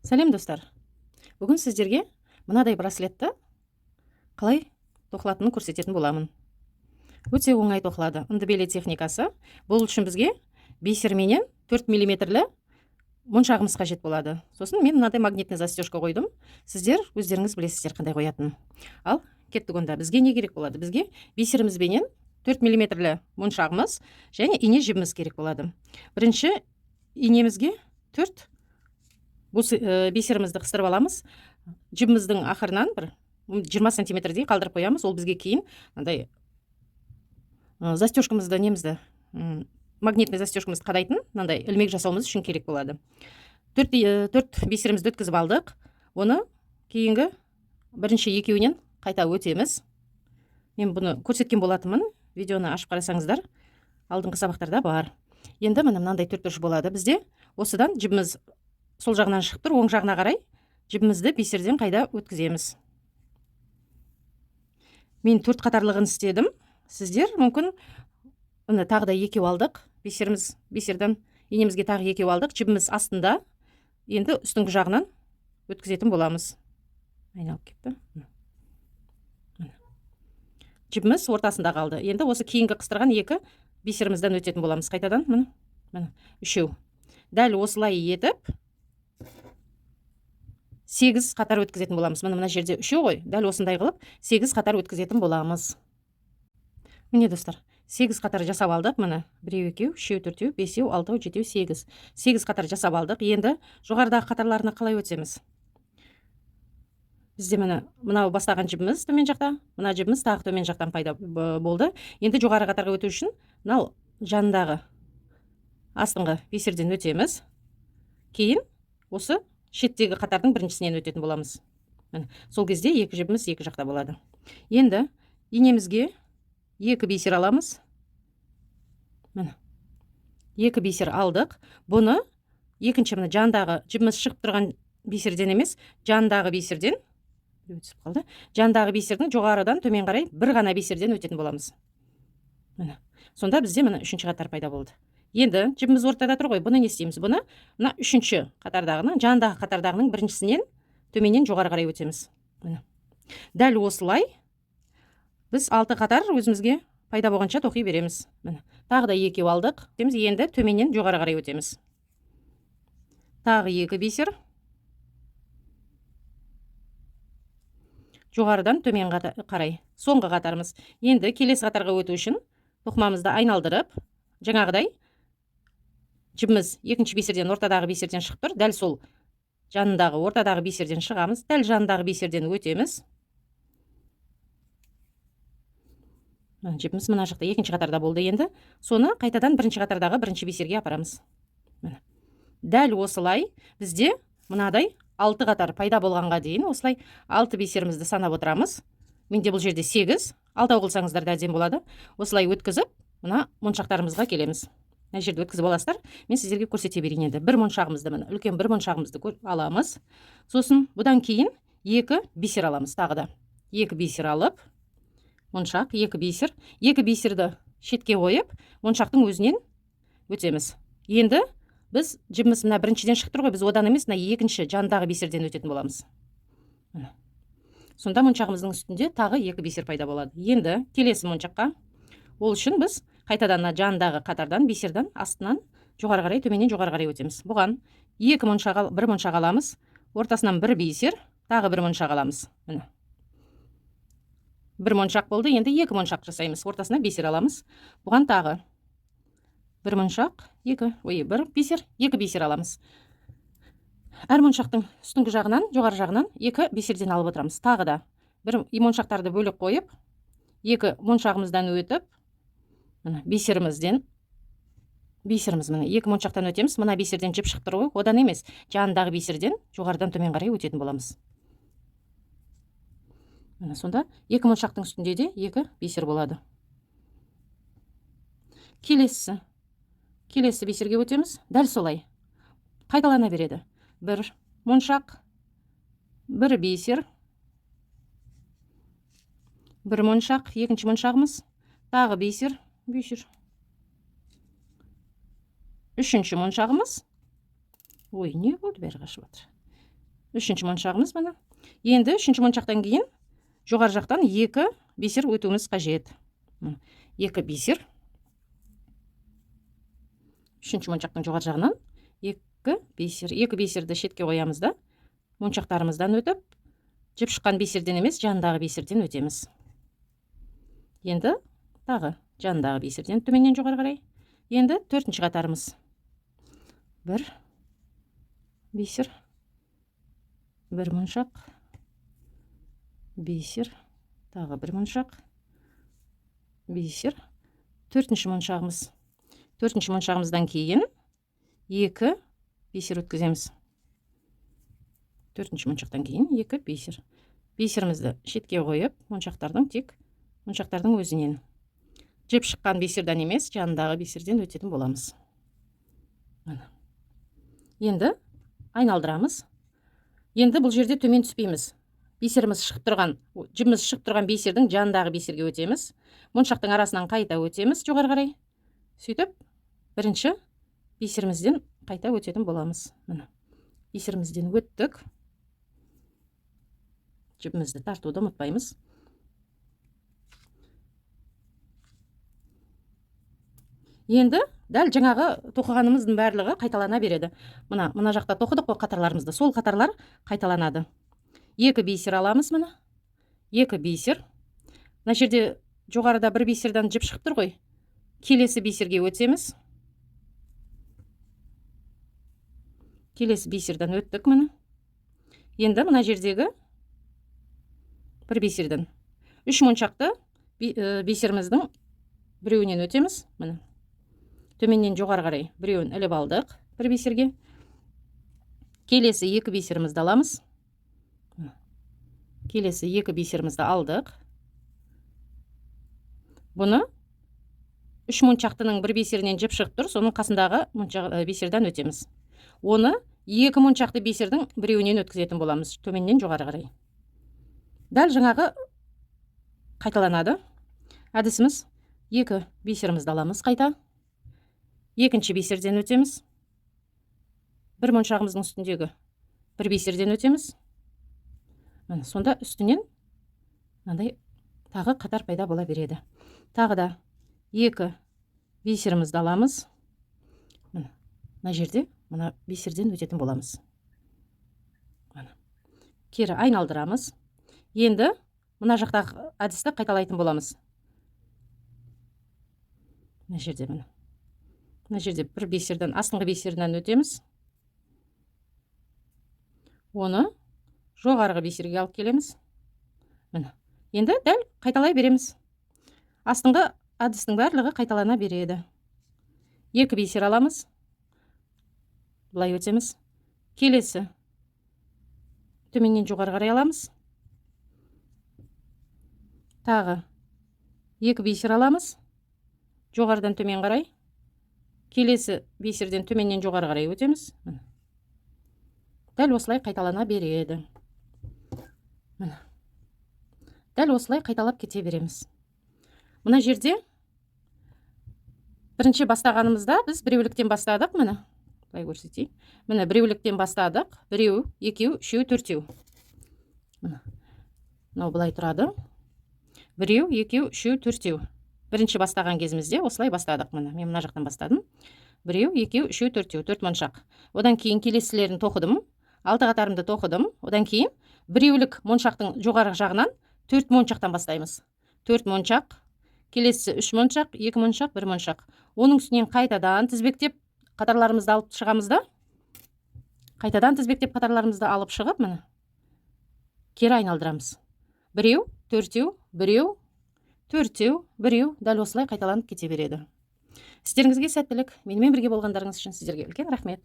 Сәлем достар. Бүгін сіздерге мынадай браслетті қалай тоқылатынын көрсететін боламын. Өте оңай тоқылады. Ындыбеле техникасы. Бұл үшін бізге бисерменен 4 мм моншағымыз қажет болады. Сосын мен мынадай магнитный застежка қойдым. Сіздер өздеріңіз білесіздер қандай қоятынын. Ал кеттік онда. Бізге не керек болады? Бізге бисерімізбенен 4 мм моншағымыз және ине жібіміз керек болады. Бірінші инемізге 4 бисерімізді қыстырып аламыз. Жібіміздің ақырынан бір 20 сантиметрдей қалдырып қоямыз. Ол бізге кейін андай застежкамызды немізді магнитный застежкамызды қадайтын мынандай ілмек жасауымыз үшін керек болады. 4 бисерімізді өткізіп алдық. Оны кейінгі бірінші екеуінен қайта өтеміз. Мен бұны көрсеткен болатынмын. Видеоны ашып қарасаңыздар, алдыңғы сабақтарда бар. Енді мынандай 4 бұрыш болады. Бізде осыдан жібіміз сол жағынан шығып тұр, оң жағына қарай жібімізді бисерден қайда өткіземіз. Мен 4 қатарлығын істедім. Сіздер мүмкін тағы да екеу алдық. Бисерден инемізге тағы екеу алдық. Жібіміз астында. Енді үстіңгі жағынан өткізетін боламыз. Айналып кетті. Жібіміз ортасында қалды. Енді осы кейінгі қыстырған екі бисерімізден өтетін боламыз. Қайтадан міне үшеу. Дәл осылай етіп 8 қатар өткізетін боламыз. Мына жерде үшеу ғой. Дәл осындай қылып 8 қатар өткізетін боламыз. Міне достар, 8 қатар жасап алдық. Міне 1 2 3 4 5 6 7 8. 8 қатар жасап алдық. Енді жоғарыдағы қатарларына қалай өтеміз? Бізде мынау бастаған жібіміз төмен жақта, мына жібіміз тағы төмен жақтан пайда болды. Енді жоғары қатарға өту үшін мынау жанындағы астыңғы бисерден өтеміз. Кейін осы шеттегі қатардың біріншісінен өтетін боламыз. Сол кезде екі жібіміз екі жақта болады. Енді инемізге 2 бисер аламыз. Екі бисер алдық. Бұны екінші жандағы жібіміз шығып тұрған бисерден емес, жандағы бисерден өтіп қалды. Жандағы бисердің жоғарыдан төмен қарай бір ғана бисерден өтетін боламыз. Сонда бізде үшінші қатар пайда болды. Енді жібіміз ортада тұр ғой. Бұны не істейміз? Бұны үшінші қатардағының, жандағы қатардағының біріншісінен төменнен жоғары қарай өтеміз. Дәл осылай біз 6 қатар өзімізге пайда болғанша тоқи береміз. Тағы да екеу алдық. Енді төменнен жоғары қарай өтеміз. Тағы 2 бисер. Жоғарыдан төмен қарай. Соңғы қатарымыз. Енді келесі қатарға өту үшін тоқымамызды айналдырып, жаңағыдай жібіміз екінші бисерден, ортадағы бисерден шығып тұр. Дәл сол жанындағы, ортадағы бисерден шығамыз. Дәл жанындағы бисерден өтеміз. Жібіміз мына жақта екінші қатарда болды. Енді соны қайтадан бірінші қатардағы бірінші бисерге апарамыз. Дәл осылай бізде мынадай 6 қатар пайда болғанға дейін осылай 6 бисерімізді санап отырамыз. Менде бұл жерде 8, 6 қылсаңыздар да әдемі болады. Осылай өткізіп, мына моншақтарымызға келеміз. Мына жерде өткізіп аласыздар. Мен сіздерге көрсете берейін енді. Бір моншағымызды, үлкен бір моншағымызды аламыз. Сосын бұдан кейін 2 бисер аламыз тағы да. 2 бисер алып, моншақ, 2 бисер. 2 бисерді шетке қойып, моншақтың өзінен өтеміз. Енді біз жібіміз біріншіден шығып тұр ғой, біз одан емес, екінші жандағы бисерден өтетін боламыз. Сонда моншағымыздың үстінде тағы 2 бисер пайда болады. Енді келесі моншаққа. Ол үшін біз қайтадан жандағы қатардан, бисерден астынан жоғары қарай, төменнен жоғары қарай өтеміз. Бұған 1 моншақ аламыз. Ортасынан 1 бисер, тағы 1 моншақ аламыз. 1 моншақ болды. Енді 2 моншақ жасаймыз. Ортасына бисер аламыз. Бұған тағы 1 моншақ, 1 бисер, 2 бисер аламыз. Әр моншақтың үстіңгі жағынан, жоғары жағынан 2 бисерден алып отырамыз. Тағы да моншақтарды бөлік қойып, 2 моншағымыздан өтіп, бисеріміз 2 моншақтан өтеміз. Мына бисерден жіп шығып тұр ғой, одан емес, жанындағы бисерден жоғарыдан төмен қарай өтетін боламыз. Сонда 2 моншақтың үстінде де 2 бисер болады. Келесі бисерге өтеміз. Дәл солай қайталана береді. 1 моншақ, 1 бисер, 1 моншақ, екінші моншағымыз, тағы бисер, үшінші моншағымыз. Ой, не болды, бәрі қашып жатыр. үшінші моншағымыз міне. Енді үшінші моншақтан кейін жоғары жақтан 2 бисер өтуіміз қажет. 2 бисер. Үшінші моншақтың жоғары жағынан 2 бисер. 2 бисерді шетке қоямыз да, моншақтарымыздан өтіп, жіп шыққан бисерден емес, жанындағы бисерден өтеміз. Енді тағы жанындағы бисерден төменнен жоғары қарай. Енді төртінші қатарымыз. 1 бисер, 1 моншақ, бисер, тағы 1 моншақ, бисер, төртінші моншағымыз. Төртінші моншағымыздан кейін 2 бисер өткіземіз. Төртінші моншақтан кейін 2 бисер. Бисерімізді шетке қойып, моншақтардың өзінен. Жіп шыққан бисерден емес, жанындағы бисерден өтетін боламыз. Енді айналдырамыз. Енді бұл жерде төмен түспейміз. Бисеріміз шығып тұрған, жібіміз шығып тұрған бисердің жанындағы бисерге өтеміз. Моншақтың арасынан қайта өтеміз жоғары қарай. Сөйтіп, бірінші бисерімізден қайта өтетін боламыз. Бисерімізден өттік. Жібімізді тартуды ұмытпаймыз. Енді дәл жаңағы тоқығанымыздың барлығы қайталана береді. Мына жақта тоқыдық қой қатарларымызды. Сол қатарлар қайталанады. 2 бисер аламыз мына. 2 бисер. Мына жерде жоғарыда 1 бисерден жіп шығып тұр ғой. Келесі бисерге өтеміз. Келесі бисерден өттік міне. Енді мына жердегі 1 бисерден 3 моншақты бисеріміздің біреуінен өтеміз. Міне. Төменнен жоғары қарай біреуін іліп алдық 1 бисерге. Келесі 2 бисерімізді аламыз. Келесі 2 бисерімізді алдық. Бұны 3 моншақтының 1 бисерінен жіп шығып тұр, соның қасындағы бисерден өтеміз. Оны 2 моншақты бисердің біреуінен өткізетін боламыз, төменнен жоғары қарай. Дәл жаңағы қайталанады. Әдісіміз 2 бисерімізді аламыз қайта. Екінші бисерден өтеміз. 1 моншағымыздың үстіндегі 1 бисерден өтеміз. Сонда үстінен тағы қатар пайда бола береді. Тағы да 2 бисерімізді аламыз. Мына жерде бисерден өтетін боламыз. Кері айналдырамыз. Енді мына жақтағы әдісті қайталайтын боламыз. Мына жерде Мына жерде 1 бисерден, астыңғы бисерінен өтеміз. Оны жоғарғы бисерге алып келеміз. Енді дәл қайталай береміз. Астыңғы әдістің барлығы қайталана береді. 2 бисер аламыз. Бұлай өтеміз. Келесі төменнен жоғары қарай аламыз. Тағы 2 бисер аламыз. Жоғарыдан төмен қарай. Келесі бисерден төменнен жоғары қарай өтеміз. Дәл осылай қайталана береді. Дәл осылай қайталап кете береміз. Мына жерде бірінші бастағанымызда біз біреуліктен бастадық. Бұлай көрсетейін. Біреуліктен бастадық. 1, 2, 3, 4. Мынау бұлай тұрады. 1, 2, 3, 4. Бірінші бастаған кезімізде осылай бастадық. Мен мына жақтан бастадым. 1, 2, 3, 4, 4 моншақ. Одан кейін келесілерін тоқыдым. 6 қатарымды тоқыдым. Одан кейін біреулік моншақтың жоғары жағынан 4 моншақтан бастаймыз. 4 моншақ, келесі 3 моншақ, 2 моншақ, 1 моншақ. Оның үстінен қайтадан тізбектеп қатарларымызды алып шығамыз да. Қайтадан тізбектеп қатарларымызды алып шығып, кері айналдырамыз. 1, 4, 1, 4, 1, дәл осылай қайталанып кете береді. Сіздеріңізге сәттілік. Менімен бірге болғандарыңыз үшін сіздерге үлкен рахмет.